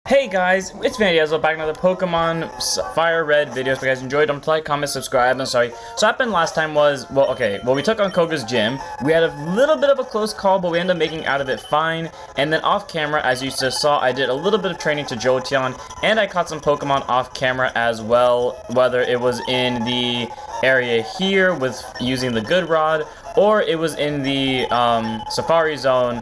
Hey guys, it's Vanity Ezra back with another Pokemon FireRed video. If you guys enjoyed, don't like, comment, subscribe. I'm sorry. So what happened last time was, we took on Koga's gym. We had a little bit of a close call, but we ended up making out of it fine. And then off camera, as you just saw, I did a little bit of training to Jolteon, and I caught some Pokemon off camera as well, whether it was in the area here with using the Good Rod, or it was in the Safari Zone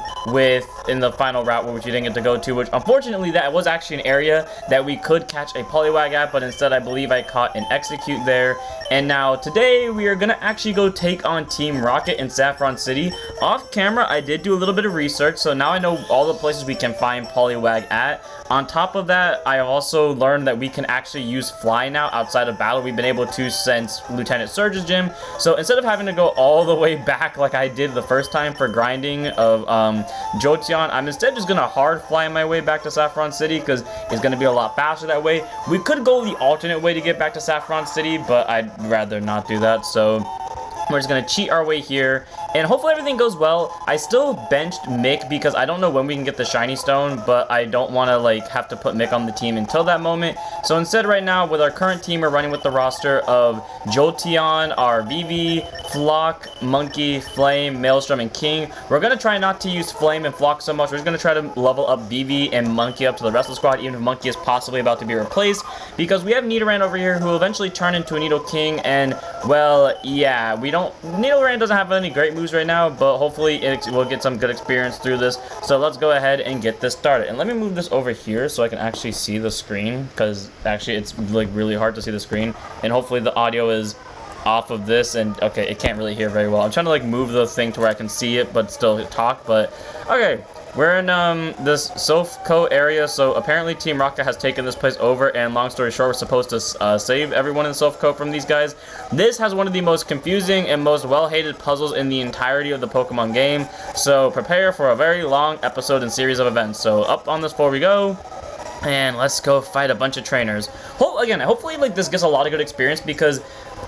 in the final route, which you didn't get to go to, which unfortunately that was actually an area that we could catch a Poliwag at, but instead I believe I caught an Execute there. And now today we are gonna actually go take on Team Rocket in Saffron City. Off camera I did do a little bit of research, so now I know all the places we can find Poliwag at. On top of that, I also learned that we can actually use Fly now outside of battle. We've been able to since Lieutenant Surge's gym. So instead of having to go all the way back like I did the first time for grinding of Jolteon, I'm instead just gonna hard fly my way back to Saffron City because it's gonna be a lot faster that way. We could go the alternate way to get back to Saffron City, but I'd rather not do that. So we're just gonna cheat our way here, and hopefully everything goes well. I still benched Mick because I don't know when we can get the shiny stone, but I don't want to like have to put Mick on the team until that moment. So instead, right now with our current team, we're running with the roster of Jolteon, our Vivi, Flock, Monkey, Flame, Maelstrom, and King. We're gonna try not to use Flame and Flock so much. We're just gonna try to level up Vivi and Monkey up to the rest of the squad, even if Monkey is possibly about to be replaced, because we have Nidoran over here who will eventually turn into a Nidoking, and well, yeah, Nidoran doesn't have any great moves right now, but hopefully we'll get some good experience through this. So let's go ahead and get this started. And let me move this over here so I can actually see the screen, because actually it's like really hard to see the screen. And hopefully the audio is off of this, and okay, it can't really hear very well. I'm trying to like move the thing to where I can see it but still talk, but okay. We're in this Silph area, so apparently Team Rocket has taken this place over, and long story short, we're supposed to save everyone in Silph from these guys. This has one of the most confusing and most well-hated puzzles in the entirety of the Pokemon game, so prepare for a very long episode and series of events. So up on this floor we go, and let's go fight a bunch of trainers. Hopefully like this gets a lot of good experience, because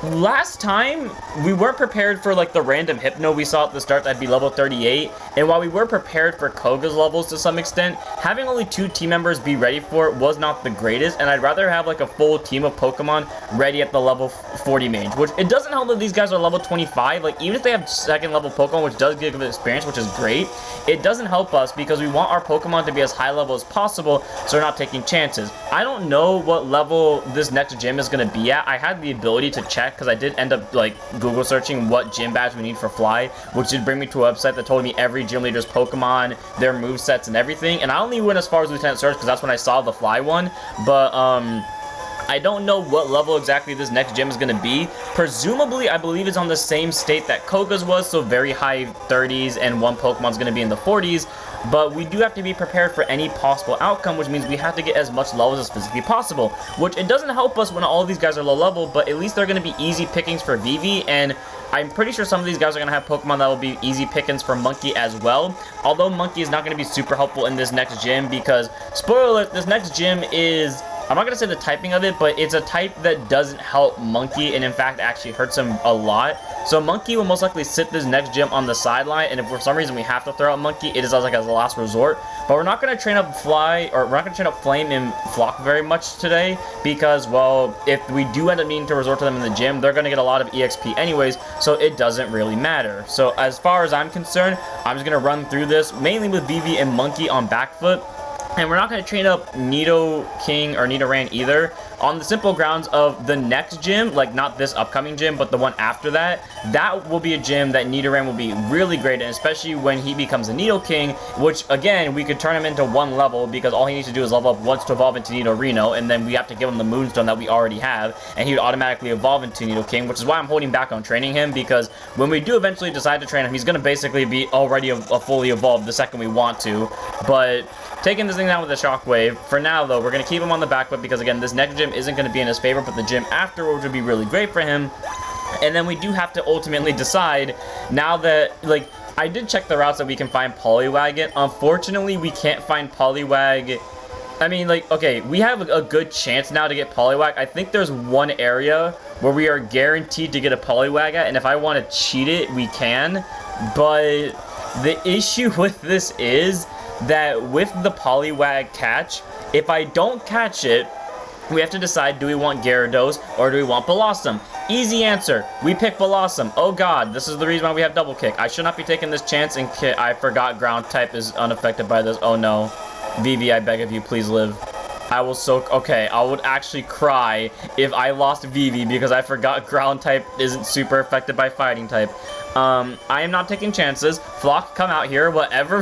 last time we weren't prepared for like the random Hypno we saw at the start that'd be level 38, and while we were prepared for Koga's levels to some extent, having only 2 team members be ready for it was not the greatest, and I'd rather have like a full team of Pokemon ready at the level 40 range, which it doesn't help that these guys are level 25. Like even if they have second level Pokemon, which does give good experience, which is great, it doesn't help us because we want our Pokemon to be as high level as possible, so we're not taking chances. I don't know what level this next gym is going to be at. I had the ability to check because I did end up like Google searching what gym badge we need for Fly, which did bring me to a website that told me every gym leader's Pokemon, their movesets, and everything. And I only went as far as Lieutenant Surge because that's when I saw the Fly one, but I don't know what level exactly this next gym is going to be. Presumably, I believe it's on the same state that Koga's was, so very high 30s, and one Pokemon's going to be in the 40s. But we do have to be prepared for any possible outcome, which means we have to get as much levels as physically possible. Which it doesn't help us when all of these guys are low level, but at least they're going to be easy pickings for Vivi, and I'm pretty sure some of these guys are going to have Pokemon that will be easy pickings for Monkey as well. Although Monkey is not going to be super helpful in this next gym because, spoiler alert, this next gym is, I'm not going to say the typing of it, but it's a type that doesn't help Monkey, and in fact actually hurts him a lot. So Monkey will most likely sit this next gym on the sideline, and if for some reason we have to throw out Monkey, it is as a last resort. But we're not going to train up Fly, or we're not going to train up Flame and Flock very much today, because, well, if we do end up needing to resort to them in the gym, they're going to get a lot of EXP anyways, so it doesn't really matter. So as far as I'm concerned, I'm just going to run through this, mainly with Vivi and Monkey on back foot. And we're not going to train up Nidoking or Nidoran either, on the simple grounds of the next gym, like not this upcoming gym, but the one after that. That will be a gym that Nidoran will be really great in, especially when he becomes a Nidoking, which again, we could turn him into 1 level because all he needs to do is level up once to evolve into Nidorino, and then we have to give him the Moonstone that we already have, and he would automatically evolve into Nidoking, which is why I'm holding back on training him, because when we do eventually decide to train him, he's going to basically be already a fully evolved the second we want to. But taking this thing down with a Shockwave. For now, though, we're going to keep him on the back foot because, again, this next gym isn't going to be in his favor, but the gym afterwards would be really great for him. And then we do have to ultimately decide, now that, like, I did check the routes that we can find Poliwag in. Unfortunately, we can't find Poliwag. I mean, like, okay, we have a good chance now to get Poliwag. I think there's one area where we are guaranteed to get a Poliwag at, and if I want to cheat it, we can. But the issue with this is that with the Poliwag catch, if I don't catch it, we have to decide, do we want Gyarados or do we want Blossom? Easy answer. We pick Blossom. Oh god, this is the reason why we have double kick. I should not be taking this chance, and I forgot ground type is unaffected by this. Oh no. Vivi, I beg of you, please live. I will okay, I would actually cry if I lost Vivi because I forgot ground type isn't super affected by fighting type. I am not taking chances. Flock, come out here. Whatever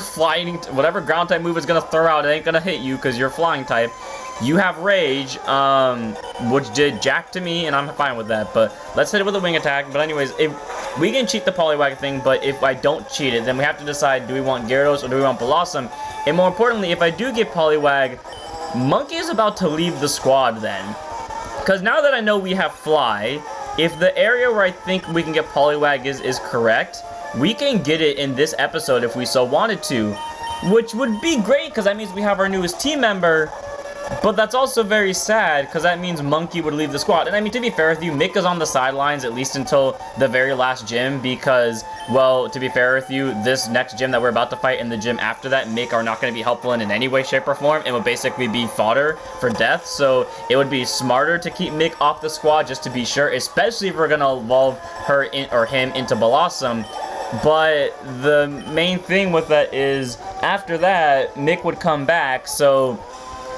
ground type move is gonna throw out, it ain't gonna hit you because you're flying type. You have Rage, which did jack to me, and I'm fine with that. But let's hit it with a wing attack. But anyways, if we can cheat the Poliwag thing, but if I don't cheat it, then we have to decide, do we want Gyarados or do we want Blossom? And more importantly, if I do get Poliwag, Monkey is about to leave the squad then. Because now that I know we have Fly, if the area where I think we can get Poliwag is correct, we can get it in this episode if we so wanted to. Which would be great, because that means we have our newest team member. But that's also very sad, because that means Monkey would leave the squad. And I mean, to be fair with you, Mick is on the sidelines at least until the very last gym, because, well, to be fair with you, this next gym that we're about to fight and the gym after that, Mick are not going to be helpful in any way, shape, or form, and would basically be fodder for death. So it would be smarter to keep Mick off the squad just to be sure, especially if we're going to evolve her or him into Blossom. But the main thing with that is, after that, Mick would come back, so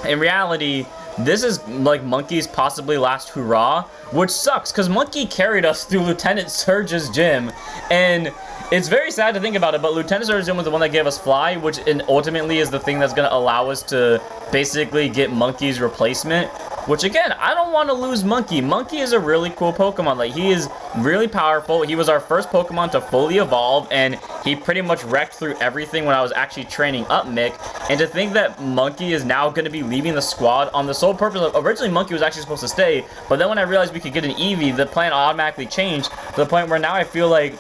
in reality, this is like Monkey's possibly last hurrah, which sucks because Monkey carried us through Lieutenant Surge's gym, and it's very sad to think about it, but Lieutenant Surge's gym was the one that gave us Fly, which ultimately is the thing that's going to allow us to basically get Monkey's replacement, which again, I don't want to lose Monkey. Monkey is a really cool Pokemon. Like, he is really powerful. He was our first Pokemon to fully evolve, and he pretty much wrecked through everything when I was actually training up Mick. And to think that Monkey is now going to be leaving the squad on the sole purpose of, originally Monkey was actually supposed to stay, but then when I realized we could get an Eevee, the plan automatically changed to the point where now I feel like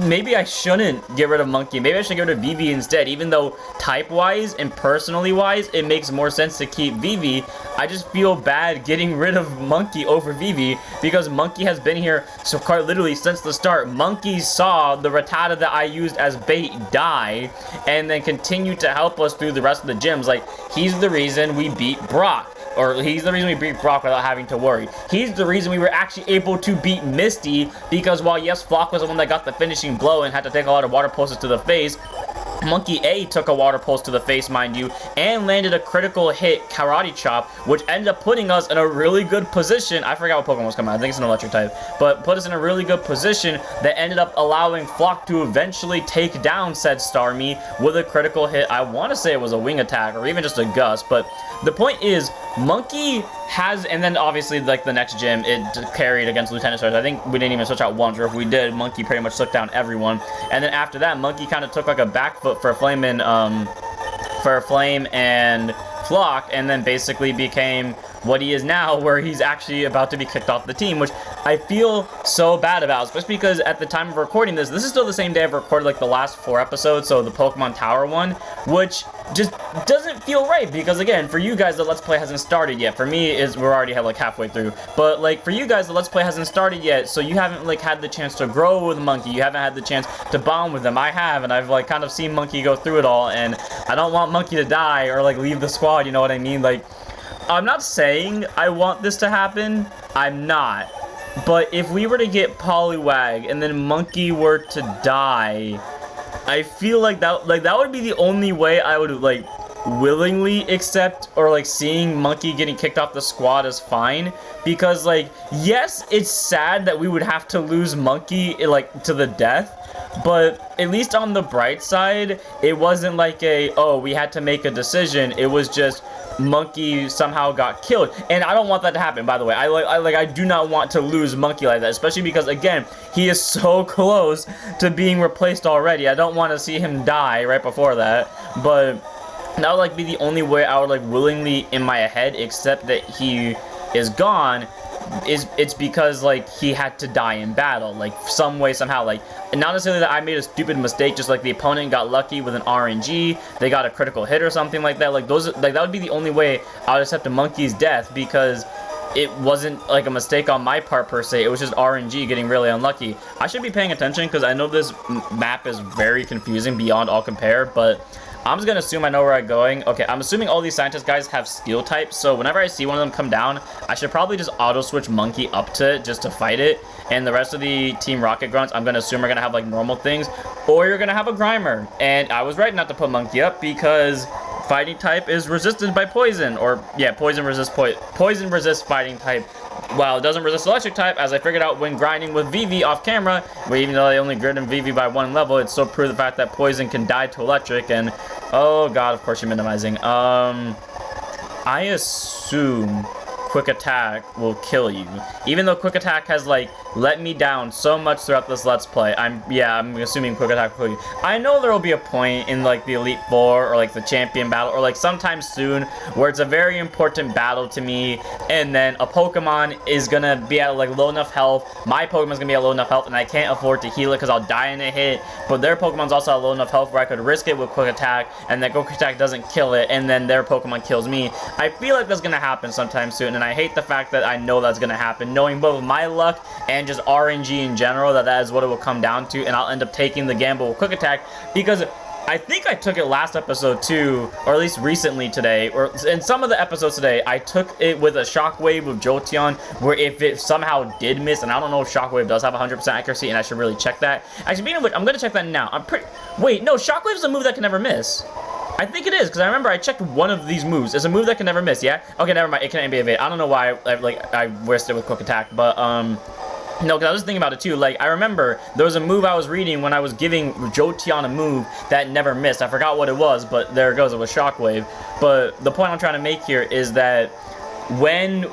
maybe I shouldn't get rid of Monkey. Maybe I should get rid of Vivi instead, even though type-wise and personally-wise, it makes more sense to keep Vivi. I just feel bad getting rid of Monkey over Vivi because Monkey has been here, so quite literally, since the start. Monkey saw the Rattata that I used as bait die, and then continued to help us through the rest of the gyms. Like, he's the reason we beat Brock. Or he's the reason we beat Brock without having to worry. He's the reason we were actually able to beat Misty, because while yes, Flock was the one that got the finishing blow and had to take a lot of water pulses to the face, Monkey A took a water pulse to the face, mind you, and landed a critical hit Karate Chop, which ended up putting us in a really good position. I forgot what Pokemon was coming out. I think it's an electric type. But put us in a really good position that ended up allowing Flock to eventually take down said Starmie with a critical hit. I want to say it was a wing attack or even just a gust. But the point is, Monkey has, and then obviously like the next gym, it carried against Lieutenant Surge. I think we didn't even switch out once, or if we did, Monkey pretty much took down everyone. And then after that, Monkey kind of took like a back foot for Flame and Flock, and then basically became what he is now, where he's actually about to be kicked off the team, which I feel so bad about, especially because at the time of recording this is still the same day I've recorded like the last 4 episodes, so the Pokemon Tower one, which just doesn't feel right, because again, for you guys, the Let's Play hasn't started yet. For me, we're already like halfway through, but like for you guys, the Let's Play hasn't started yet, so you haven't like had the chance to grow with Monkey, you haven't had the chance to bond with him. I have, and I've like kind of seen Monkey go through it all, and I don't want Monkey to die or like leave the squad, you know what I mean? Like, I'm not saying I want this to happen, I'm not. But if we were to get Poliwag and then Monkey were to die, I feel like that would be the only way I would like willingly accept, or like seeing Monkey getting kicked off the squad is fine, because like, yes, it's sad that we would have to lose Monkey like to the death, but at least on the bright side, it wasn't like we had to make a decision. It was just Monkey somehow got killed, and I don't want that to happen, by the way. I do not want to lose Monkey like that, especially because again, he is so close to being replaced already. I don't want to see him die right before that, but that would like be the only way I would like willingly in my head accept that he is gone. It's because like he had to die in battle, like some way, somehow, like, and not necessarily that I made a stupid mistake, just like the opponent got lucky with an RNG, they got a critical hit or something like that. Like those, like that would be the only way I would accept a Monkey's death, because it wasn't like a mistake on my part per se. It was just RNG getting really unlucky. I should be paying attention because I know this map is very confusing beyond all compare, but I'm just gonna assume I know where I'm going. Okay, I'm assuming all these scientist guys have steel types, so whenever I see one of them come down, I should probably just auto-switch Monkey up to it just to fight it. And the rest of the Team Rocket Grunts, I'm gonna assume are gonna have like normal things, or you're gonna have a Grimer. And I was right not to put Monkey up because fighting type is resisted by poison, or yeah, poison resist fighting type. While it doesn't resist electric type, as I figured out when grinding with Vivi off camera, where even though I only grid Vivi by 1 level, it still proved the fact that poison can die to electric. And oh god, of course you're minimizing. I assume quick attack will kill you, even though quick attack has like let me down so much throughout this let's play. I'm assuming quick attack will kill you. I know there will be a point in like the Elite Four or like the champion battle or like sometime soon where it's a very important battle to me, and then a Pokemon is gonna be at like low enough health, my Pokemon's gonna be at low enough health, and I can't afford to heal it because I'll die in a hit, but their Pokemon's also at low enough health where I could risk it with quick attack, and that quick attack doesn't kill it, and then their Pokemon kills me. I feel like that's gonna happen sometime soon, and I hate the fact that I know that's gonna happen, knowing both my luck and just RNG in general, that is what it will come down to, and I'll end up taking the gamble with quick attack because I think I took it last episode too, or at least recently today, or in some of the episodes today, I took it with a Shockwave with Jolteon, where if it somehow did miss, and I don't know if Shockwave does have 100% accuracy, and I should really check that. Actually, being in which, I'm gonna check that now. Wait, no, Shockwave's a move that can never miss. I think it is, because I remember I checked one of these moves. It's a move that can never miss, yeah? Okay, never mind, it can be evade. I don't know why I risked it with quick attack, but, no, because I was thinking about it too. Like, I remember there was a move I was reading when I was giving Jolteon a move that never missed. I forgot what it was, but there it goes. It was Shockwave. But the point I'm trying to make here is that when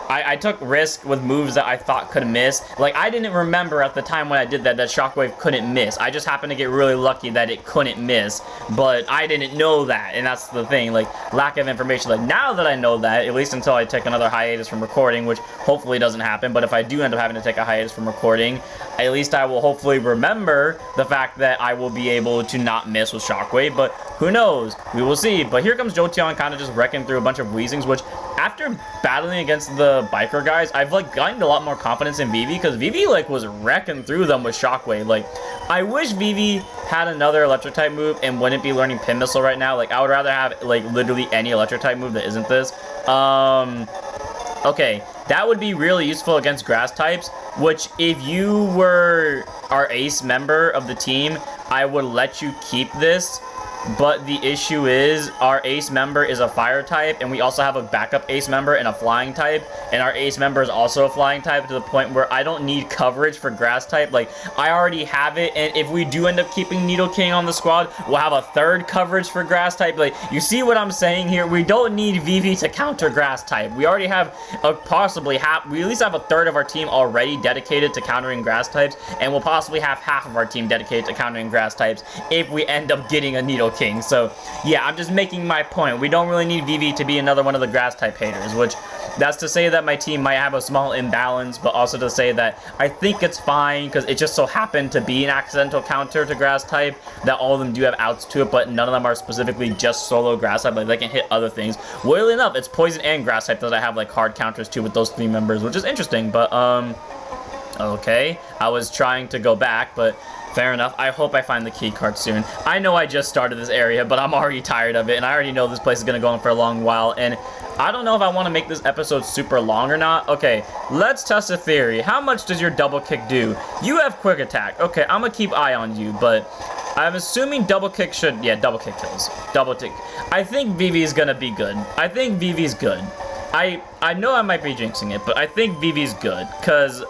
I took risk with moves that I thought could miss. Like, I didn't remember at the time when I did that Shockwave couldn't miss. I just happened to get really lucky that it couldn't miss, but I didn't know that, and that's the thing, like, lack of information. Like, now that I know that, at least until I take another hiatus from recording, which hopefully doesn't happen, but if I do end up having to take a hiatus from recording, at least I will hopefully remember the fact that I will be able to not miss with Shockwave, but who knows? We will see. But here comes Jolteon kind of just wrecking through a bunch of Weezings, which after battling against the biker guys, I've like gotten a lot more confidence in Vivi, because Vivi like was wrecking through them with Shockwave. Like, I wish Vivi had another electric type move and wouldn't be learning Pin Missile right now. Like, I would rather have like literally any electric type move that isn't this. Okay, that would be really useful against grass types, which if you were our ace member of the team, I would let you keep this. But the issue is, our ace member is a fire type, and we also have a backup ace member and a flying type, and our ace member is also a flying type, to the point where I don't need coverage for grass type. Like, I already have it, and if we do end up keeping Nidoking on the squad, we'll have a third coverage for grass type. Like, you see what I'm saying here? We don't need Vivi to counter grass type. We already have we at least have a third of our team already dedicated to countering grass types, and we'll possibly have half of our team dedicated to countering grass types if we end up getting a Nidoking. So, yeah, I'm just making my point. We don't really need Vivi to be another one of the grass type haters, which that's to say that my team might have a small imbalance, but also to say that I think it's fine, because it just so happened to be an accidental counter to grass type, that all of them do have outs to it, but none of them are specifically just solo grass type. Like, they can hit other things. Weirdly enough, it's poison and grass type that I have like hard counters to with those three members, which is interesting. But okay, I was trying to go back, but fair enough. I hope I find the key card soon. I know I just started this area, but I'm already tired of it, and I already know this place is going to go on for a long while, and I don't know if I want to make this episode super long or not. Okay, let's test a theory. How much does your double kick do? You have quick attack. Okay, I'm going to keep eye on you, but I'm assuming double kick should... Yeah, double kick kills. Double kick. I think Vivi's going to be good. I think Vivi's good. I know I might be jinxing it, but I think Vivi's good, because,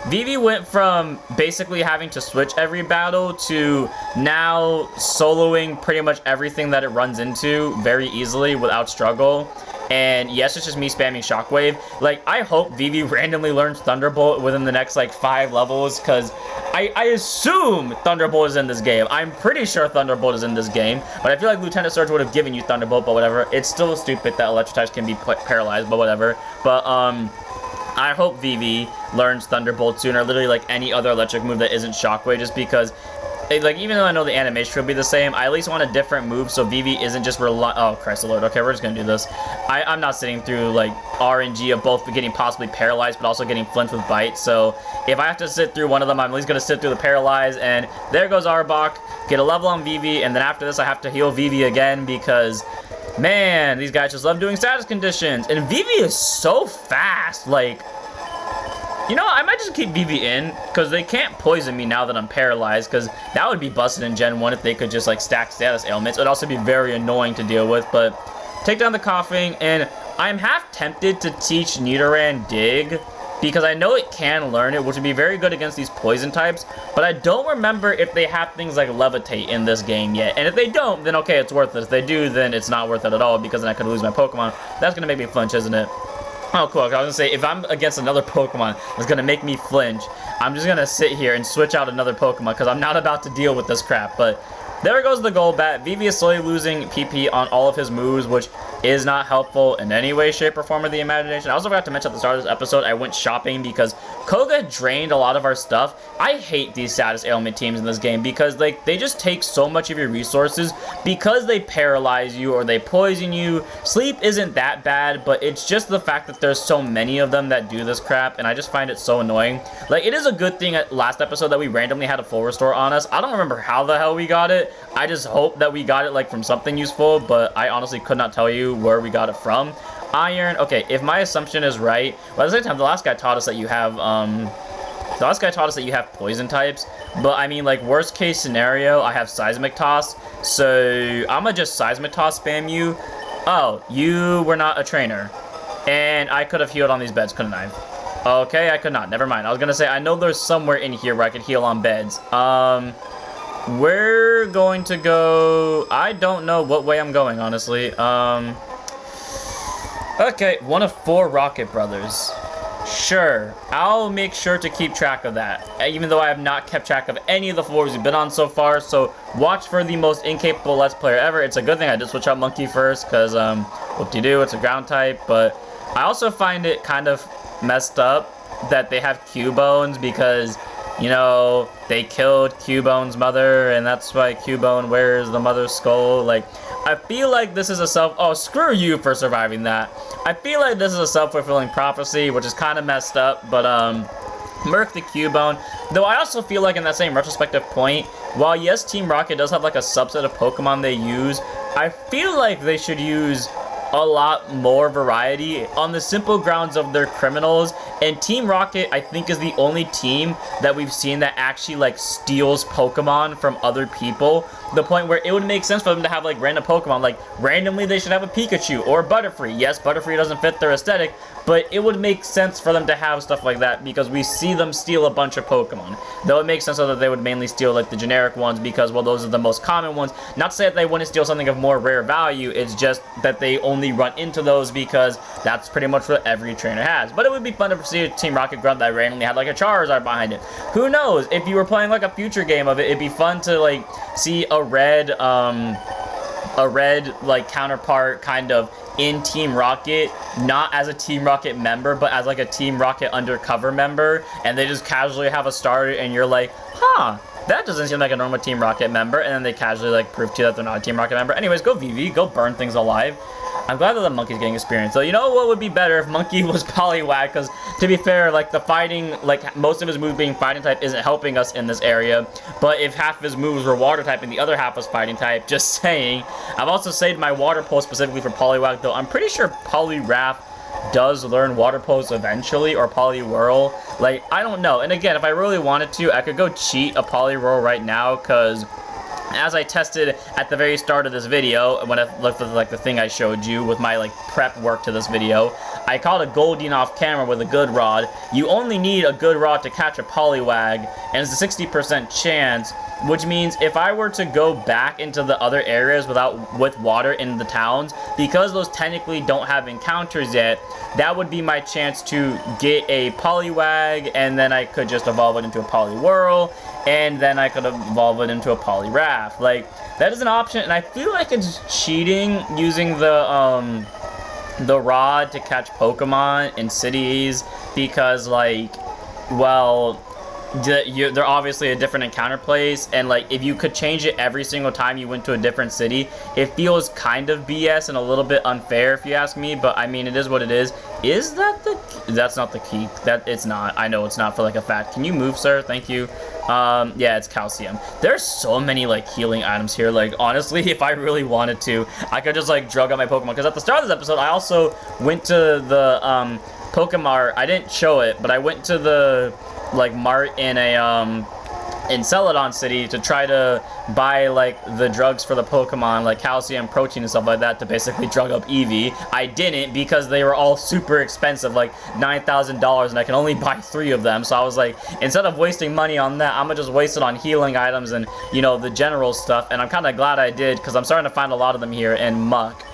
Vivi went from basically having to switch every battle to now soloing pretty much everything that it runs into very easily without struggle. And yes, it's just me spamming Shockwave. Like, I hope Vivi randomly learns Thunderbolt within the next, like, 5 levels, because I assume Thunderbolt is in this game. I'm pretty sure Thunderbolt is in this game, but I feel like Lieutenant Surge would have given you Thunderbolt, but whatever. It's still stupid that electric types can be paralyzed, but whatever. But, I hope Vivi learns Thunderbolt soon, or literally like any other electric move that isn't Shockwave, just because like, even though I know the animation will be the same, I at least want a different move so Vivi isn't just oh, Christ the Lord. Okay, we're just gonna do this. I'm not sitting through, like, RNG of both getting possibly paralyzed, but also getting flinched with bite. So if I have to sit through one of them, I'm at least gonna sit through the paralyze, and there goes Arbok. Get a level on Vivi, and then after this, I have to heal Vivi again because, man, these guys just love doing status conditions. And Vivi is so fast, like... You know, I might just keep Vivi in, because they can't poison me now that I'm paralyzed, because that would be busted in Gen 1 if they could just, like, stack status ailments. It would also be very annoying to deal with, but take down the coughing, and I'm half tempted to teach Nidoran Dig, because I know it can learn it, which would be very good against these poison types, but I don't remember if they have things like Levitate in this game yet, and if they don't, then okay, it's worth it. If they do, then it's not worth it at all, because then I could lose my Pokemon. That's going to make me flinch, isn't it? Oh, cool. I was gonna say, if I'm against another Pokemon that's gonna make me flinch, I'm just gonna sit here and switch out another Pokemon, because I'm not about to deal with this crap. But there goes the Golbat. Vivi is slowly losing PP on all of his moves, which is not helpful in any way, shape, or form of the imagination. I also forgot to mention at the start of this episode, I went shopping because Koga drained a lot of our stuff. I hate these status ailment teams in this game because, like, they just take so much of your resources because they paralyze you or they poison you. Sleep isn't that bad, but it's just the fact that there's so many of them that do this crap, and I just find it so annoying. Like, it is a good thing at last episode that we randomly had a full restore on us. I don't remember how the hell we got it. I just hope that we got it, like, from something useful, but I honestly could not tell you where we got it from. Iron, okay, if my assumption is right, well, at the same time, the last guy taught us that you have, poison types, but I mean, like, worst case scenario, I have Seismic Toss, so I'm gonna just Seismic Toss spam you. Oh, you were not a trainer, and I could have healed on these beds, couldn't I? Okay, I could not, never mind. I was gonna say, I know there's somewhere in here where I could heal on beds. We're going to go... I don't know what way I'm going, honestly. Okay, one of 4 Rocket Brothers. Sure, I'll make sure to keep track of that, even though I have not kept track of any of the floors we've been on so far, so watch for the most incapable Let's Player ever. It's a good thing I did switch out Monkey first, because, whoop-de-doo, it's a ground type, but I also find it kind of messed up that they have Cubone, because... You know, they killed Cubone's mother, and that's why Cubone wears the mother's skull. Like, I feel like this is a oh, screw you for surviving that. I feel like this is a self-fulfilling prophecy, which is kind of messed up, but, Murk the Cubone. Though I also feel like in that same retrospective point, while yes, Team Rocket does have, like, a subset of Pokemon they use, I feel like they should use a lot more variety on the simple grounds of their criminals, and Team Rocket, I think, is the only team that we've seen that actually, like, steals Pokemon from other people, the point where it would make sense for them to have, like, random Pokemon, like, randomly they should have a Pikachu or Butterfree. Yes, Butterfree doesn't fit their aesthetic, but it would make sense for them to have stuff like that because we see them steal a bunch of Pokemon. Though it makes sense that they would mainly steal, like, the generic ones because, well, those are the most common ones. Not to say that they wouldn't steal something of more rare value, it's just that they only run into those because that's pretty much what every trainer has. But it would be fun to see a Team Rocket Grunt that randomly had, like, a Charizard behind it. Who knows? If you were playing, like, a future game of it, it'd be fun to, like, see a red, like, counterpart kind of in Team Rocket, not as a Team Rocket member, but as, like, a Team Rocket undercover member, and they just casually have a starter, and you're like, huh, that doesn't seem like a normal Team Rocket member, and then they casually, like, prove to you that they're not a Team Rocket member. Anyways, go Vivi, go burn things alive. I'm glad that the Monkey's getting experience. So, you know what would be better if Monkey was Poliwag? Because, to be fair, like, the fighting, like, most of his moves being fighting type isn't helping us in this area. But if half of his moves were water type and the other half was fighting type, just saying. I've also saved my water pulse specifically for Poliwag, though I'm pretty sure Poliwrath does learn water pulse eventually, or Poliwhirl. Like, I don't know. And again, if I really wanted to, I could go cheat a Poliwhirl right now, because... as I tested at the very start of this video, when I looked at, like, the thing I showed you with my, like, prep work to this video, I caught a Goldeen off camera with a good rod. You only need a good rod to catch a Poliwag, and it's a 60% chance, which means if I were to go back into the other areas with water in the towns, because those technically don't have encounters yet, that would be my chance to get a Poliwag, and then I could just evolve it into a Poliwhirl, and then I could evolve it into a Poliwrath. Like, that is an option, and I feel like it's cheating using the rod to catch Pokemon in cities, because, like, well, they're obviously a different encounter place, and like if you could change it every single time you went to a different city, it feels kind of BS and a little bit unfair if you ask me. But I mean, it is what it is. Is that that's not the key? That it's not. I know it's not for like a fact. Can you move, sir? Thank you. Yeah, it's calcium. There's so many like healing items here. Like honestly, if I really wanted to, I could just like drug out my Pokemon. Because at the start of this episode, I also went to the Pokemart. I didn't show it, but I went to the like mart in a in Celadon City to try to buy like the drugs for the Pokemon, like calcium, protein, and stuff like that, to basically drug up Eevee. I didn't because they were all super expensive, like $9,000, and I can only buy 3 of them. So I was like, instead of wasting money on that, I'm gonna just waste it on healing items and, you know, the general stuff. And I'm kind of glad I did, because I'm starting to find a lot of them here in Muck.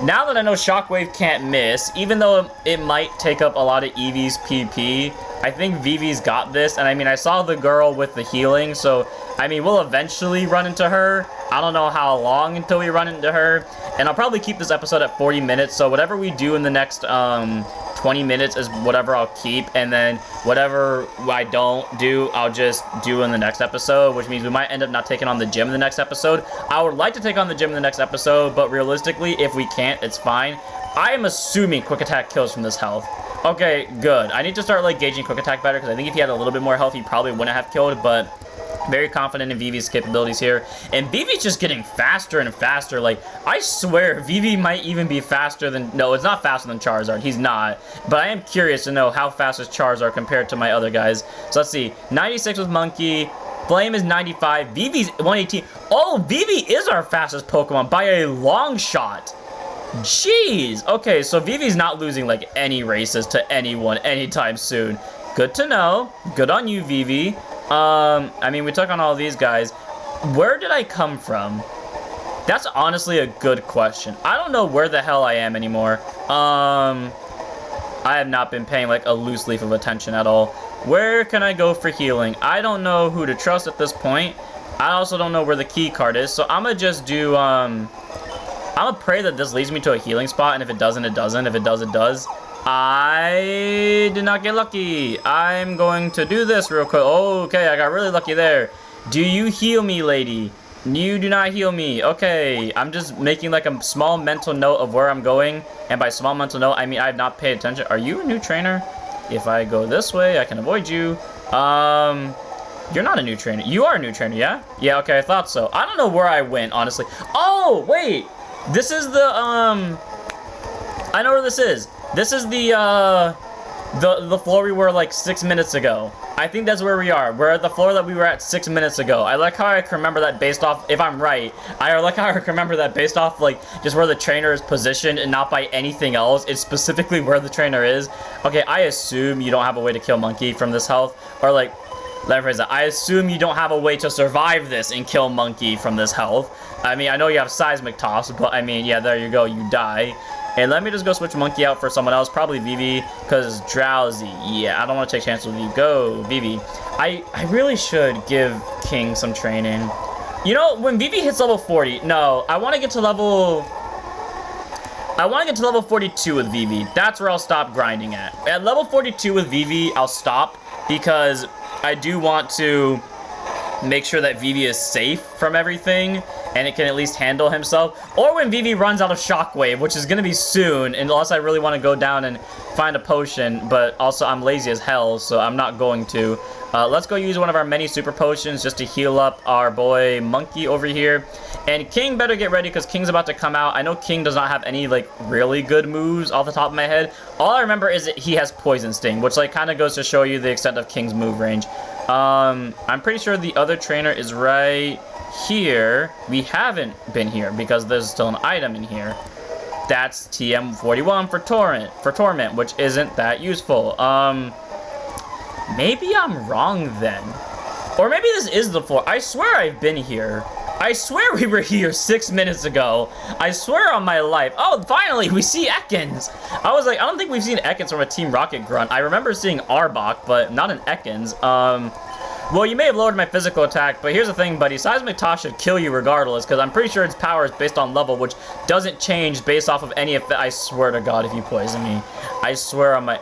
Now that I know Shockwave can't miss, even though it might take up a lot of Eevee's PP, I think Vivi's got this. And I mean, I saw the girl with the healing, so I mean, we'll eventually run into her. I don't know how long until we run into her. And I'll probably keep this episode at 40 minutes, so whatever we do in the next 20 minutes is whatever I'll keep, and then whatever I don't do, I'll just do in the next episode, which means we might end up not taking on the gym in the next episode. I would like to take on the gym in the next episode, but realistically, if we can't, it's fine. I am assuming Quick Attack kills from this health. Okay, good. I need to start like gauging Quick Attack better, because I think if he had a little bit more health, he probably wouldn't have killed, but very confident in Vivi's capabilities here. And Vivi's just getting faster and faster. Like, I swear, Vivi might even be faster than... No, it's not faster than Charizard. He's not. But I am curious to know how fast is Charizard compared to my other guys. So let's see. 96 with Monkey. Flame is 95. Vivi's 118. Oh, Vivi is our fastest Pokemon by a long shot. Jeez. Okay, so Vivi's not losing, like, any races to anyone anytime soon. Good to know. Good on you, Vivi. I mean, we took on all these guys. Where did I come from? That's honestly a good question. I don't know where the hell I am anymore. I have not been paying like a loose leaf of attention at all. Where can I go for healing? I don't know who to trust at this point. I also don't know where the key card is. So I'm gonna just do, I'm gonna pray that this leads me to a healing spot. And if it doesn't, it doesn't. If it does, it does. I did not get lucky. I'm going to do this real quick. Okay, I got really lucky there. Do you heal me, lady? You do not heal me. Okay, I'm just making like a small mental note of where I'm going. And by small mental note, I mean I have not paid attention. Are you a new trainer? If I go this way, I can avoid you. You're not a new trainer. You are a new trainer, yeah? Yeah, okay, I thought so. I don't know where I went, honestly. Oh, wait. This is the, I know where this is. This is the floor we were like 6 minutes ago. I think that's where we are. We're at the floor that we were at 6 minutes ago. I like how I can remember that based off, if I'm right, I like how I can remember that based off like just where the trainer is positioned and not by anything else. It's specifically where the trainer is. Okay, I assume you don't have a way to kill Monkey from this health. Or like, let me phrase that. I assume you don't have a way to survive this and kill Monkey from this health. I mean, I know you have Seismic Toss, but I mean, yeah, there you go. You die. And let me just go switch Monkey out for someone else, probably Vivi, because Drowsy. Yeah, I don't want to take chances with you. Go, Vivi. I really should give King some training. You know, when Vivi hits level 40, no, I want to get to level 42 with Vivi. That's where I'll stop grinding at. At level 42 with Vivi, I'll stop, because I do want to make sure that Vivi is safe from everything and it can at least handle himself. Or when Vivi runs out of Shockwave, which is going to be soon, unless I really want to go down and find a potion, but also I'm lazy as hell, so I'm not going to. Let's go use one of our many super potions just to heal up our boy Monkey over here. And King better get ready, because King's about to come out. I know King does not have any, like, really good moves off the top of my head. All I remember is that he has Poison Sting, which, like, kind of goes to show you the extent of King's move range. I'm pretty sure the other trainer is right here. We haven't been here, because there's still an item in here. That's TM41 for Torment, which isn't that useful. Maybe I'm wrong then. Or maybe this is the floor. I swear I've been here. I swear we were here 6 minutes ago. I swear on my life. Oh, finally, we see Ekans. I was like, I don't think we've seen Ekans from a Team Rocket grunt. I remember seeing Arbok, but not an Ekans. Well, you may have lowered my physical attack, but here's the thing, buddy. Seismic Toss should kill you regardless, because I'm pretty sure its power is based on level, which doesn't change based off of any of the... I swear to God if you poison me. I swear on my...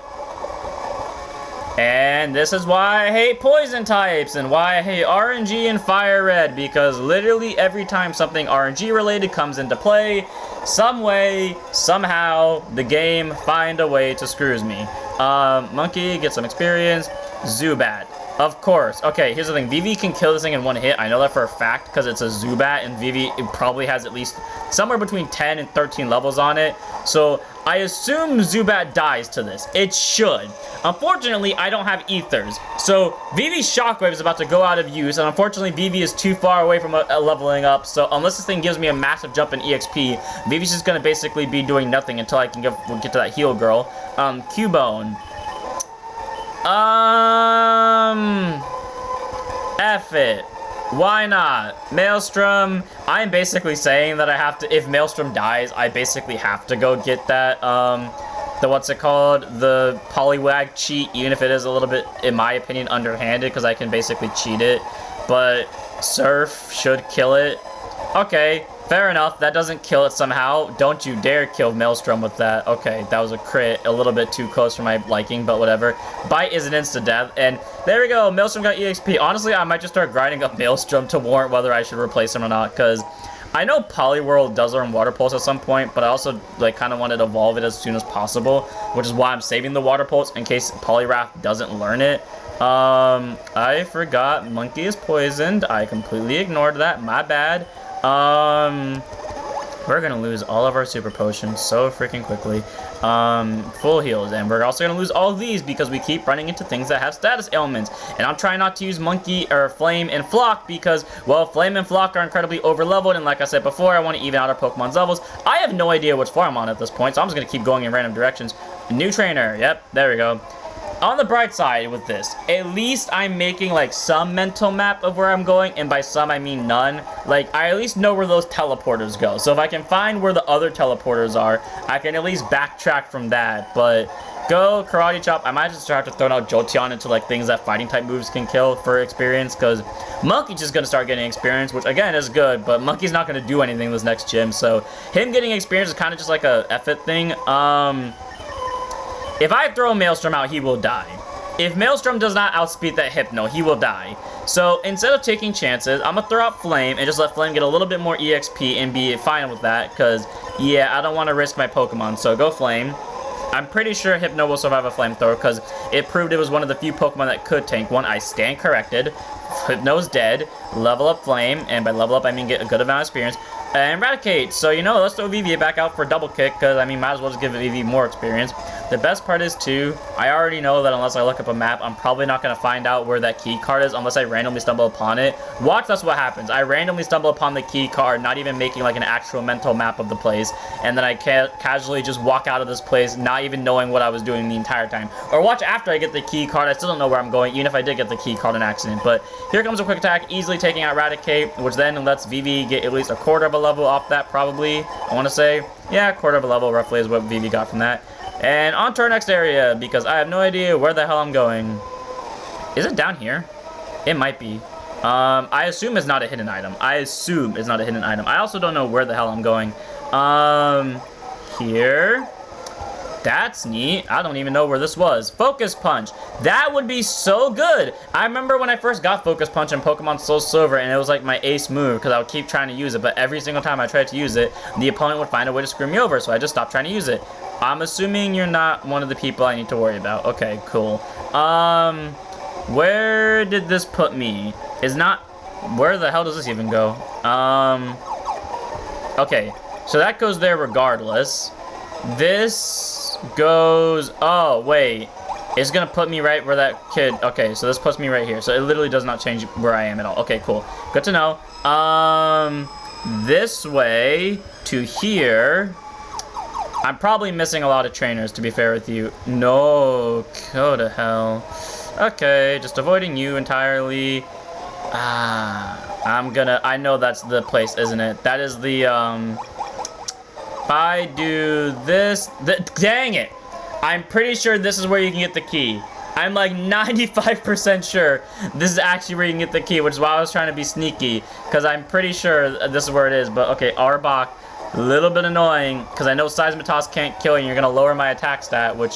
And this is why I hate poison types and why I hate RNG and FireRed, because literally every time something RNG related comes into play, some way, somehow, the game find a way to screws me. Monkey, get some experience. Zubat. Of course. Okay, here's the thing. Vivi can kill this thing in one hit. I know that for a fact because it's a Zubat, and Vivi probably has at least somewhere between 10 and 13 levels on it. So I assume Zubat dies to this. It should. Unfortunately, I don't have Ethers. So Vivi's Shockwave is about to go out of use, and unfortunately, Vivi is too far away from leveling up. So unless this thing gives me a massive jump in EXP, Vivi's just going to basically be doing nothing until I can get to that heal girl. Cubone. F it. Why not? Maelstrom. I'm basically saying that I have to, if Maelstrom dies, I basically have to go get that, what's it called? The Poliwag cheat, even if it is a little bit, in my opinion, underhanded, because I can basically cheat it. But Silph should kill it. Okay. Fair enough, that doesn't kill it somehow. Don't you dare kill Maelstrom with that. Okay, that was a crit, a little bit too close for my liking, but whatever. Bite is an insta-death, and there we go, Maelstrom got EXP. Honestly, I might just start grinding up Maelstrom to warrant whether I should replace him or not, because I know Poliwhirl does learn Water Pulse at some point, but I also kind of wanted to evolve it as soon as possible, which is why I'm saving the Water Pulse in case Poliwrath doesn't learn it. I forgot Monkey is poisoned. I completely ignored that, my bad. We're gonna lose all of our super potions so freaking quickly. Full heals, and we're also gonna lose all of these because we keep running into things that have status ailments. And I'm trying not to use Monkey or Flame and Flock because, well, Flame and Flock are incredibly over-leveled, and like I said before, I want to even out our Pokemon's levels. I have no idea which floor I'm on at this point, so I'm just gonna keep going in random directions. New trainer, yep, there we go. On the bright side with this, at least I'm making like some mental map of where I'm going, and by some I mean none. Like, I at least know where those teleporters go, so if I can find where the other teleporters are, I can at least backtrack from that. But go Karate Chop. I might just start to throw out Jolteon into like things that fighting type moves can kill for experience, because Monkey's just gonna start getting experience, which again is good, but Monkey's not gonna do anything this next gym, so him getting experience is kind of just like a F-it thing. If I throw Maelstrom out, he will die. If Maelstrom does not outspeed that Hypno, he will die. So instead of taking chances, I'm gonna throw out Flame and just let Flame get a little bit more EXP and be fine with that, because, yeah, I don't want to risk my Pokemon, so go Flame. I'm pretty sure Hypno will survive a Flamethrower, because it proved it was one of the few Pokemon that could tank one. I stand corrected. Hypno's dead. Level up Flame, and by level up, I mean get a good amount of experience. And Eradicate. So, you know, let's throw Vivi back out for double kick, because, I mean, might as well just give Vivi more experience. The best part is, too, I already know that unless I look up a map, I'm probably not going to find out where that key card is unless I randomly stumble upon it. Watch, that's what happens. I randomly stumble upon the key card, not even making, like, an actual mental map of the place, and then I casually just walk out of this place, not even knowing what I was doing the entire time. Or watch after I get the key card, I still don't know where I'm going, even if I did get the key card in accident. But here comes a quick attack, easily taking out Eradicate, which then lets Vivi get at least a quarter of a level off that, probably, I want to say. Yeah, a quarter of a level, roughly, is what Vivi got from that. And on to our next area, because I have no idea where the hell I'm going. Is it down here? It might be. I assume it's not a hidden item. I also don't know where the hell I'm going. Here. That's neat. I don't even know where this was. Focus Punch. That would be so good. I remember when I first got Focus Punch in Pokemon Soul Silver, and it was like my ace move because I would keep trying to use it, but every single time I tried to use it, the opponent would find a way to screw me over, so I just stopped trying to use it. I'm assuming you're not one of the people I need to worry about. Okay, cool. Where did this put me? Where the hell does this even go? Okay, so that goes there regardless. This goes, oh, wait. It's gonna put me right where that kid, okay, so this puts me right here. So it literally does not change where I am at all. Okay, cool. Good to know. This way to here. I'm probably missing a lot of trainers, to be fair with you. No, go to hell. Okay, just avoiding you entirely. I know that's the place, isn't it? That is the, if I do this, dang it. I'm pretty sure this is where you can get the key. I'm like 95% sure this is actually where you can get the key, which is why I was trying to be sneaky, because I'm pretty sure this is where it is. But okay, Arbok, A little bit annoying, because I know Seismitos can't kill you, and you're going to lower my attack stat, which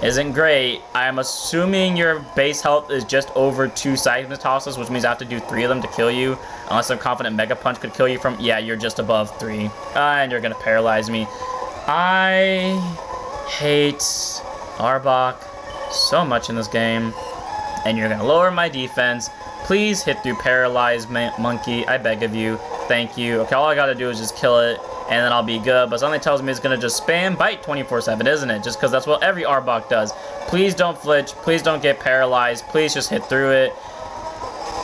isn't great. I am assuming your base health is just over 2 Seismitoses, which means I have to do 3 of them to kill you. Unless I'm confident Mega Punch could kill you from... Yeah, you're just above 3. And you're going to paralyze me. I hate Arbok so much in this game. And you're going to lower my defense. Please hit through Paralyzed Monkey. I beg of you. Thank you. Okay, all I got to do is just kill it. And then I'll be good. But something tells me it's going to just spam Bite 24/7, isn't it? Just because that's what every Arbok does. Please don't flinch. Please don't get paralyzed. Please just hit through it.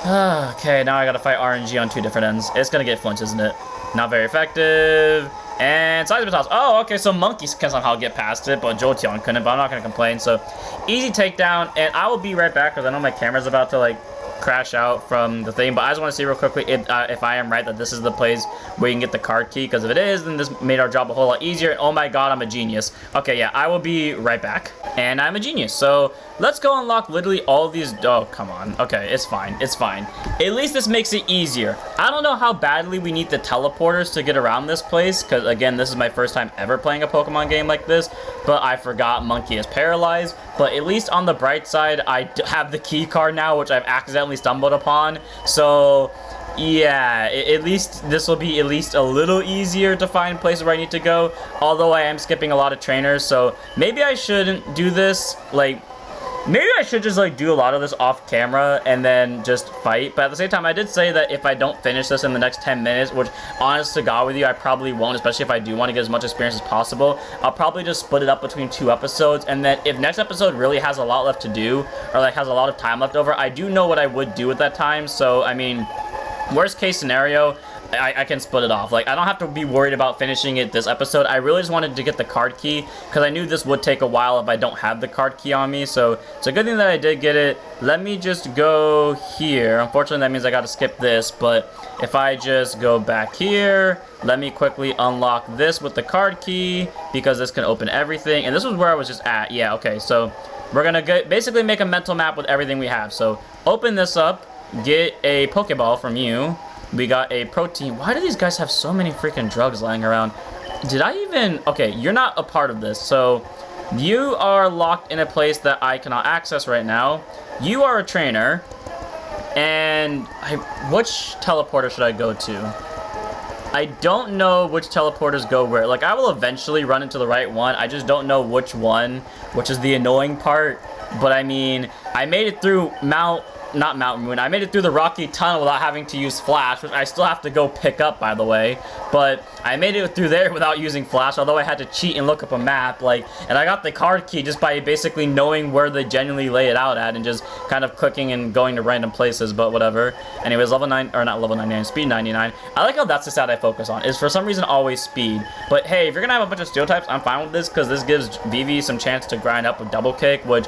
Okay, now I got to fight RNG on 2 different ends. It's going to get flinch, isn't it? Not very effective. And Seismitos. Oh, okay, so Monkeys can somehow get past it, but Jolteon couldn't, but I'm not going to complain. So, easy takedown, and I will be right back, because I know my camera's about to, like, crash out from the thing, but I just want to see real quickly if I am right that this is the place where you can get the card key, because if it is, then this made our job a whole lot easier. Oh my god, I'm a genius. Okay, yeah, I will be right back. And I'm a genius, so let's go unlock literally all of these. Oh, come on. Okay, it's fine. It's fine. At least this makes it easier. I don't know how badly we need the teleporters to get around this place, because again, this is my first time ever playing a Pokemon game like this, but I forgot Monkey is paralyzed. But at least on the bright side, I have the key card now, which I've accidentally stumbled upon. So yeah, at least this will be at least a little easier to find places where I need to go. Although I am skipping a lot of trainers, so maybe I shouldn't do this. Like, maybe I should just like do a lot of this off camera and then just fight. But at the same time, I did say that if I don't finish this in the next 10 minutes, which honest to God with you, I probably won't, especially if I do want to get as much experience as possible, I'll probably just split it up between 2 episodes. And then if next episode really has a lot left to do, or like has a lot of time left over, I do know what I would do at that time. So, I mean, worst case scenario, I can split it off. Like, I don't have to be worried about finishing it this episode. I really just wanted to get the card key, because I knew this would take a while if I don't have the card key on me. So it's a good thing that I did get it. Let me just go here. Unfortunately, that means I got to skip this. But if I just go back here, let me quickly unlock this with the card key, because this can open everything. And this was where I was just at. Yeah, okay. So we're going to basically make a mental map with everything we have. So open this up, get a Pokeball from you. We got a protein. Why do these guys have so many freaking drugs lying around? Did I even... Okay, you're not a part of this. So, you are locked in a place that I cannot access right now. You are a trainer. And which teleporter should I go to? I don't know which teleporters go where. Like, I will eventually run into the right one. I just don't know which one, which is the annoying part. But, I mean, I made it through not Mountain Moon. I made it through the rocky tunnel without having to use Flash, which I still have to go pick up, by the way. But I made it through there without using Flash, although I had to cheat and look up a map. Like, and I got the card key just by basically knowing where they genuinely lay it out at and just kind of clicking and going to random places, but whatever. Anyways, level 9, or not level 99, speed 99. I like how that's the stat I focus on, is for some reason always speed. But hey, if you're gonna have a bunch of steel types, I'm fine with this, because this gives Vivi some chance to grind up with double kick, which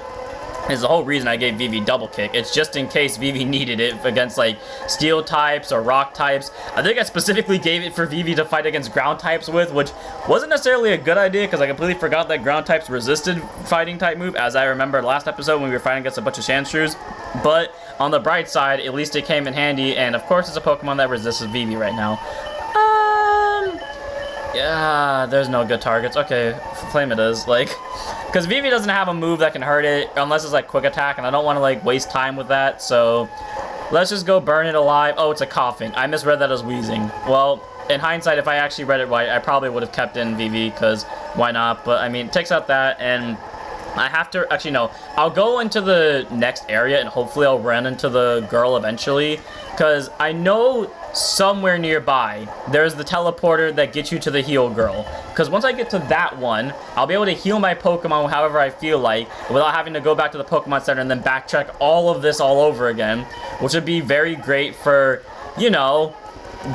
is the whole reason I gave Vivi double kick. It's just in case Vivi needed it against like steel types or rock types. I think I specifically gave it for Vivi to fight against ground types with, which wasn't necessarily a good idea, because I completely forgot that ground types resisted fighting type move, as I remember last episode when we were fighting against a bunch of Sandshrews. But on the bright side, at least it came in handy, and of course it's a Pokemon that resists Vivi right now. Yeah, there's no good targets. Okay, Flame it is. Like, because Vivi doesn't have a move that can hurt it unless it's like quick attack, and I don't want to like waste time with that. So let's just go burn it alive. Oh, it's a coughing. I misread that as wheezing. Well, in hindsight, if I actually read it right, I probably would have kept in Vivi, because why not? But I mean, it takes out that, and I have to, actually no, I'll go into the next area and hopefully I'll run into the girl eventually, because I know somewhere nearby there's the teleporter that gets you to the heal girl, because once I get to that one, I'll be able to heal my Pokemon however I feel like without having to go back to the Pokemon Center and then backtrack all of this all over again, which would be very great for, you know,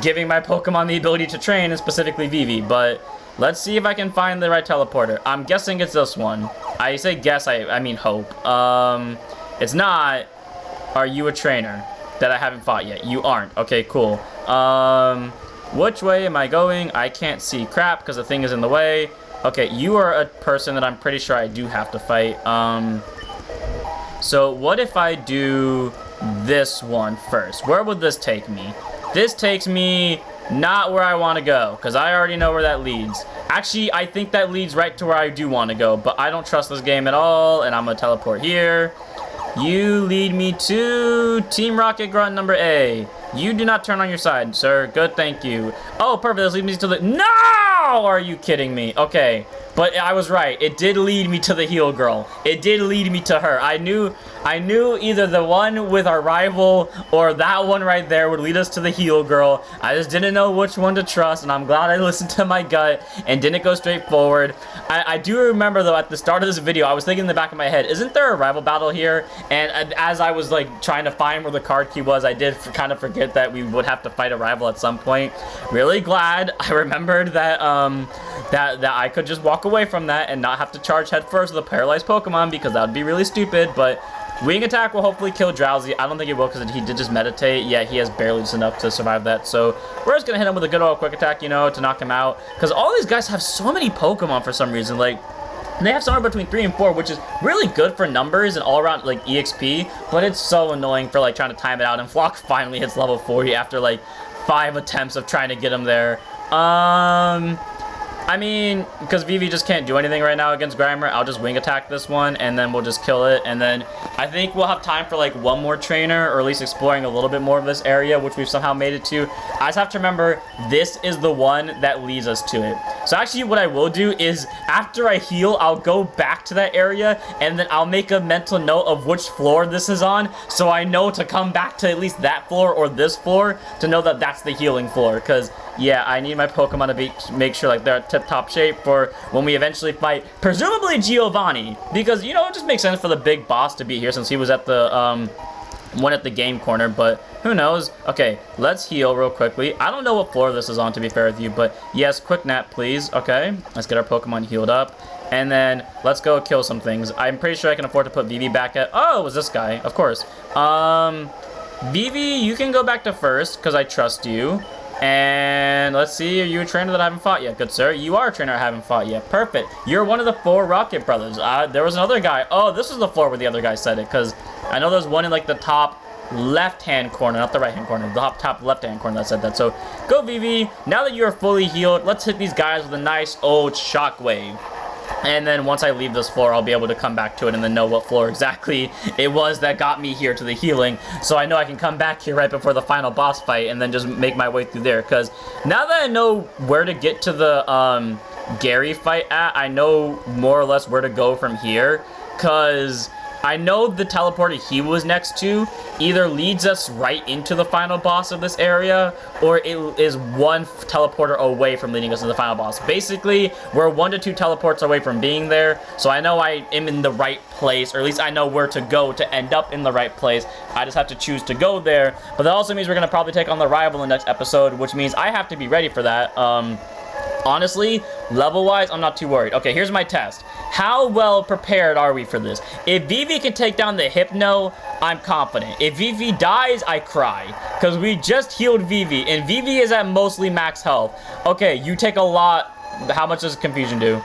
giving my Pokemon the ability to train, and specifically Vivi. But let's see if I can find the right teleporter. I'm guessing it's this one. I say guess, I mean hope. It's not. Are you a trainer that I haven't fought yet? You aren't. Okay, cool. Which way am I going? I can't see crap because the thing is in the way. Okay, you are a person that I'm pretty sure I do have to fight. So what if I do this one first? Where would this take me? This takes me Not where I want to go, because I already know where that leads. Actually, I think that leads right to where I do want to go, but I don't trust this game at all, and I'm going to teleport here. You lead me to Team Rocket Grunt number A. You do not turn on your side, sir. Good, thank you. Oh, perfect. This leads me to the... No! Are you kidding me? Okay. But I was right. It did lead me to the heal girl. It did lead me to her. I knew either the one with our rival or that one right there would lead us to the heal girl. I just didn't know which one to trust, and I'm glad I listened to my gut and didn't go straight forward. I do remember, though, at the start of this video, I was thinking in the back of my head, isn't there a rival battle here? And as I was, like, trying to find where the card key was, I did kind of forget that we would have to fight a rival at some point. Really glad I remembered that, that I could just walk away from that and not have to charge headfirst with a paralyzed Pokemon, because that would be really stupid. But Wing Attack will hopefully kill Drowsy. I don't think it will, because he did just meditate. Yeah, he has barely just enough to survive that. So we're just going to hit him with a good old Quick Attack, you know, to knock him out. Because all these guys have so many Pokemon for some reason. Like, they have somewhere between 3 and 4, which is really good for numbers and all around, like, EXP. But it's so annoying for, like, trying to time it out. And Flock finally hits level 40 after, like, 5 attempts of trying to get him there. I mean, because Vivi just can't do anything right now against Grimer, I'll just Wing Attack this one, and then we'll just kill it. And then I think we'll have time for, like, one more trainer, or at least exploring a little bit more of this area, which we've somehow made it to. I just have to remember, this is the one that leads us to it. So actually, what I will do is, after I heal, I'll go back to that area, and then I'll make a mental note of which floor this is on, so I know to come back to at least that floor or this floor to know that that's the healing floor. Because, yeah, I need my Pokemon to make sure, like, they're at tip-top shape for when we eventually fight, presumably Giovanni, because, you know, it just makes sense for the big boss to be here since he was at the, one at the game corner, but who knows. Okay, let's heal real quickly. I don't know what floor this is on, to be fair with you, but yes, quick nap, please. Okay, let's get our Pokemon healed up, and then let's go kill some things. I'm pretty sure I can afford to put Vivi back at... Oh, it was this guy, of course. Vivi, you can go back to first, because I trust you. And let's see, are you a trainer that I haven't fought yet? Good sir, you are a trainer I haven't fought yet. Perfect. You're one of the 4 Rocket Brothers. There was another guy. Oh, this is the floor where the other guy said it, because I know there's one in, like, the top left-hand corner, not the right-hand corner, the top left-hand corner that said that. So go, Vivi. Now that you're fully healed, let's hit these guys with a nice old shockwave. And then once I leave this floor, I'll be able to come back to it and then know what floor exactly it was that got me here to the healing. So I know I can come back here right before the final boss fight and then just make my way through there. Because now that I know where to get to the Gary fight at, I know more or less where to go from here. Because I know the teleporter he was next to either leads us right into the final boss of this area, or it is one teleporter away from leading us to the final boss. Basically, we're 1 to 2 teleports away from being there, so I know I am in the right place, or at least I know where to go to end up in the right place. I just have to choose to go there, but that also means we're going to probably take on the rival in the next episode, which means I have to be ready for that. Honestly, level-wise, I'm not too worried. Okay, here's my test. How well prepared are we for this? If Vivi can take down the Hypno, I'm confident. If Vivi dies, I cry. Because we just healed Vivi, and Vivi is at mostly max health. Okay, you take a lot. How much does Confusion do?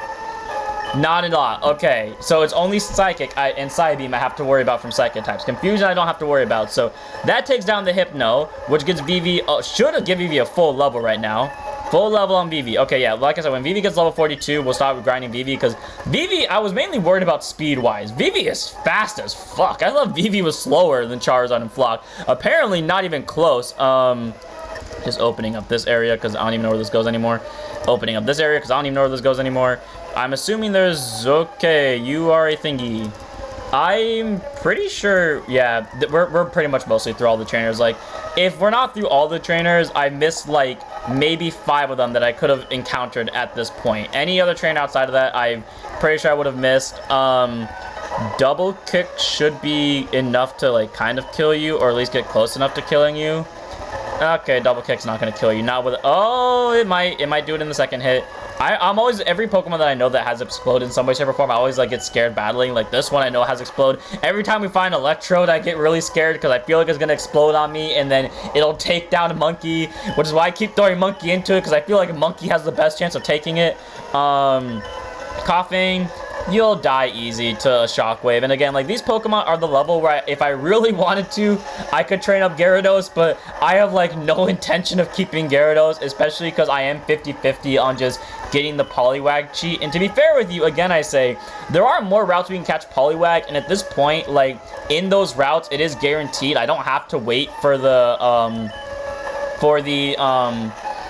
Not a lot. Okay, so it's only Psychic and Psybeam I have to worry about from Psychic types. Confusion I don't have to worry about. So that takes down the Hypno, which gives Vivi... should have given Vivi a full level right now. Full level on Vivi. Okay, yeah, like I said, when Vivi gets level 42, we'll stop grinding Vivi, because Vivi, I was mainly worried about speed-wise. Vivi is fast as fuck. I thought Vivi was slower than Charizard and Flock. Apparently, not even close. Just opening up this area, because I don't even know where this goes anymore. Opening up this area, because I don't even know where this goes anymore. I'm assuming there's... Okay, you are a thingy. I'm pretty sure, yeah, we're pretty much mostly through all the trainers. Like, if we're not through all the trainers, I missed, like, maybe 5 of them that I could have encountered at this point. Any other trainer outside of that, I'm pretty sure I would have missed. Double kick should be enough to, like, kind of kill you, or at least get close enough to killing you. Okay, double kick's not gonna kill you. Not with... Oh, it might do it in the second hit. I'm always... Every Pokemon that I know that has Explode in some way, shape, or form, I always, like, get scared battling. Like, this one I know has Explode. Every time we find Electrode, I get really scared because I feel like it's gonna explode on me, and then it'll take down Monkey, which is why I keep throwing Monkey into it, because I feel like Monkey has the best chance of taking it. Coughing. you'll die easy to a Shockwave. And again, like, these Pokemon are the level where if I really wanted to, I could train up Gyarados, but I have, like, no intention of keeping Gyarados, especially because I am 50-50 on just getting the Poliwag cheat. And to be fair with you, again, I say, there are more routes we can catch Poliwag, and at this point, like, in those routes, it is guaranteed. I don't have to wait for the,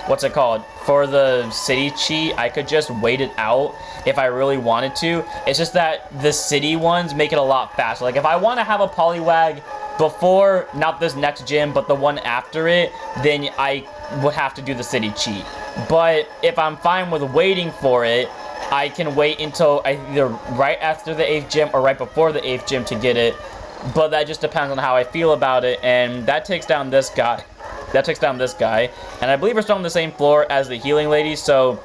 what's it called? For the city cheat. I could just wait it out if I really wanted to. It's just that the city ones make it a lot faster. Like, if I want to have a Poliwag before, not this next gym, but the one after it, then I would have to do the city cheat. But if I'm fine with waiting for it, I can wait until either right after the 8th gym or right before the 8th gym to get it. But that just depends on how I feel about it, and that takes down this guy. And I believe we're still on the same floor as the healing lady, so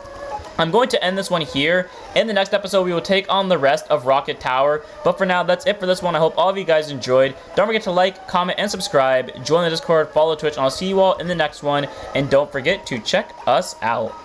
I'm going to end this one here. In the next episode, we will take on the rest of Rocket Tower. But for now, that's it for this one. I hope all of you guys enjoyed. Don't forget to like, comment, and subscribe. Join the Discord, follow Twitch, and I'll see you all in the next one. And don't forget to check us out.